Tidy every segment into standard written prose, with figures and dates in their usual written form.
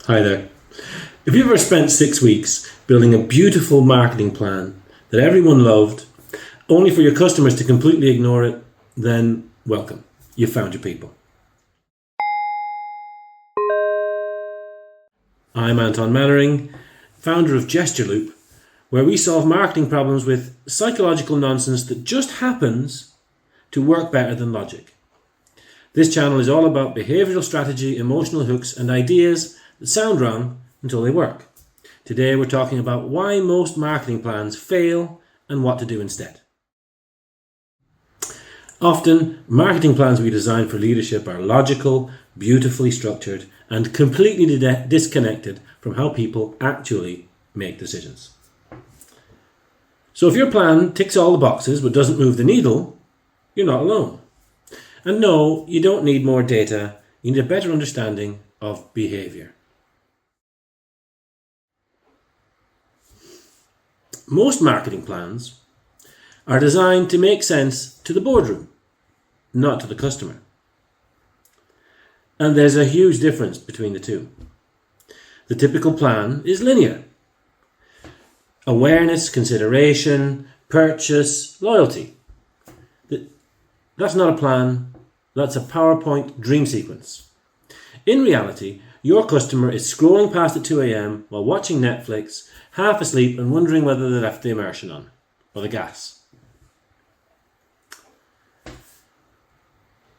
Hi there. If you've ever spent 6 weeks building a beautiful marketing plan that everyone loved, only for your customers to completely ignore it, then welcome. You found your people. I'm Anton Mannering, founder of Gesture Loop, where we solve marketing problems with psychological nonsense that just happens to work better than logic. This channel is all about behavioural strategy, emotional hooks, and ideas that sound wrong until they work. Today we're talking about why most marketing plans fail and what to do instead. Often, marketing plans we design for leadership are logical, beautifully structured, and completely disconnected from how people actually make decisions. So if your plan ticks all the boxes but doesn't move the needle, you're not alone. And no, you don't need more data, you need a better understanding of behaviour. Most marketing plans are designed to make sense to the boardroom, not to the customer. And there's a huge difference between the two. The typical plan is linear. Awareness, consideration, purchase, loyalty. That's not a plan, that's a PowerPoint dream sequence. In reality, your customer is scrolling past at 2 a.m. while watching Netflix, half asleep and wondering whether they left the immersion on, or the gas.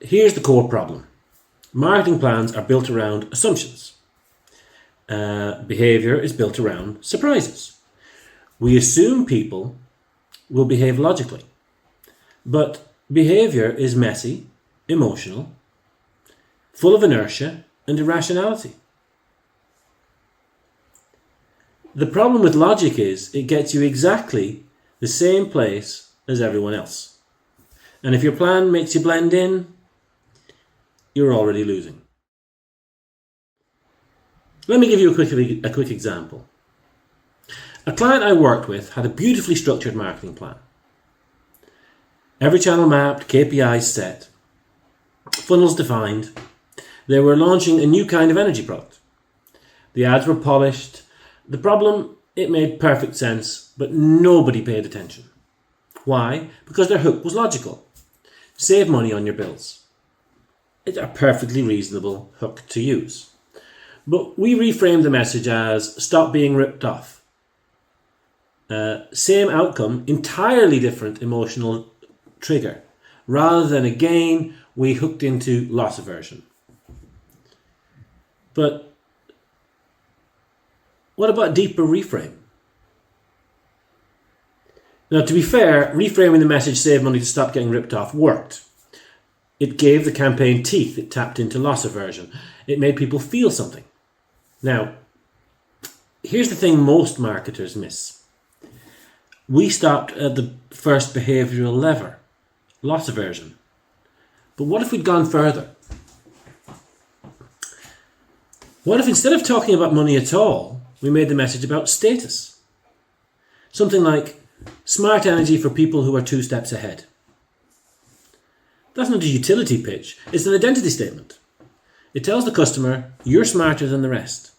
Here's the core problem. Marketing plans are built around assumptions. Behaviour is built around surprises. We assume people will behave logically, but behaviour is messy, emotional, full of inertia and irrationality. The problem with logic is it gets you exactly the same place as everyone else. And if your plan makes you blend in, you're already losing. Let me give you a quick example. A client I worked with had a beautifully structured marketing plan. Every channel mapped, KPIs set, funnels defined. They were launching a new kind of energy product. The ads were polished. The problem, it made perfect sense, but nobody paid attention. Why? Because their hook was logical. Save money on your bills. It's a perfectly reasonable hook to use. But we reframed the message as stop being ripped off. Same outcome, entirely different emotional trigger. Rather than again, we hooked into loss aversion. But what about deeper reframe? Now, to be fair, reframing the message save money to stop getting ripped off worked. It gave the campaign teeth. It tapped into loss aversion. It made people feel something. Now, here's the thing most marketers miss. We stopped at the first behavioural lever, loss aversion. But what if we'd gone further? What if instead of talking about money at all, we made the message about status? Something like smart energy for people who are 2 steps ahead. That's not a utility pitch, it's an identity statement. It tells the customer, you're smarter than the rest.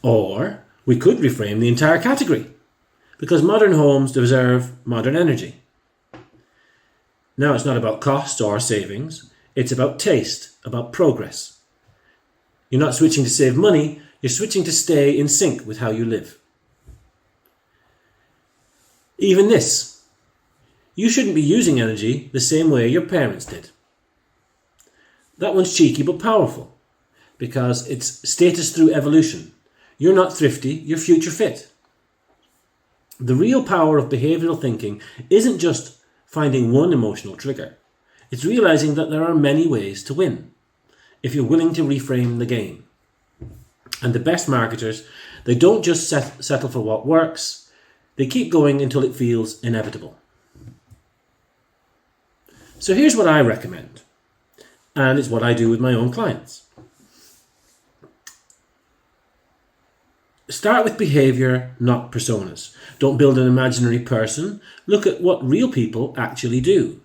Or we could reframe the entire category, because modern homes deserve modern energy. Now it's not about cost or savings, it's about taste, about progress. You're not switching to save money, you're switching to stay in sync with how you live. Even this, you shouldn't be using energy the same way your parents did. That one's cheeky but powerful, because it's status through evolution. You're not thrifty, you're future fit. The real power of behavioural thinking isn't just finding one emotional trigger. It's realising that there are many ways to win, if you're willing to reframe the game. And the best marketers, they don't just settle for what works, they keep going until it feels inevitable. So here's what I recommend, and it's what I do with my own clients. Start with behaviour, not personas. Don't build an imaginary person. Look at what real people actually do.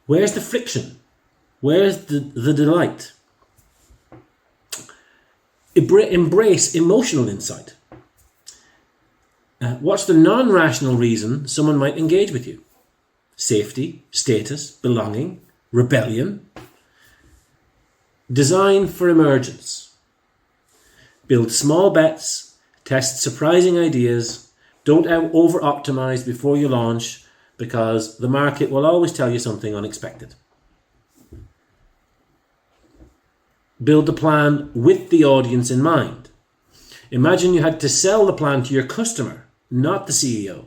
Where's the friction? Where's the delight? Embrace emotional insight. What's the non-rational reason someone might engage with you? Safety, status, belonging, rebellion. Design for emergence. Build small bets, test surprising ideas. Don't over-optimize before you launch, because the market will always tell you something unexpected. Build the plan with the audience in mind. Imagine you had to sell the plan to your customer, not the CEO.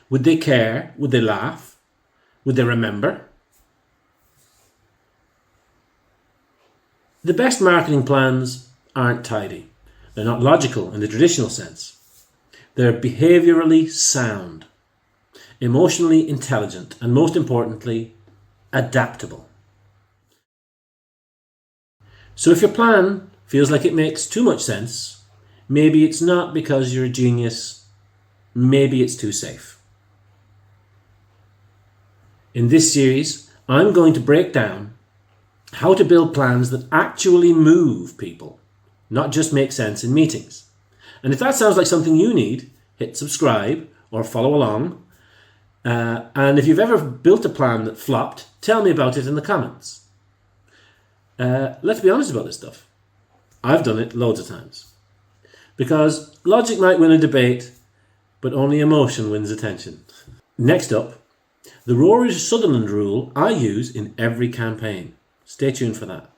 Would they care? Would they laugh? Would they remember? The best marketing plans aren't tidy. They're not logical in the traditional sense. They're behaviourally sound, emotionally intelligent, and most importantly, adaptable. So if your plan feels like it makes too much sense, maybe it's not because you're a genius, maybe it's too safe. In this series, I'm going to break down how to build plans that actually move people, not just make sense in meetings. And if that sounds like something you need, hit subscribe or follow along. And if you've ever built a plan that flopped, tell me about it in the comments. Let's be honest about this stuff. I've done it loads of times. Because logic might win a debate, but only emotion wins attention. Next up, the Rory Sutherland rule I use in every campaign. Stay tuned for that.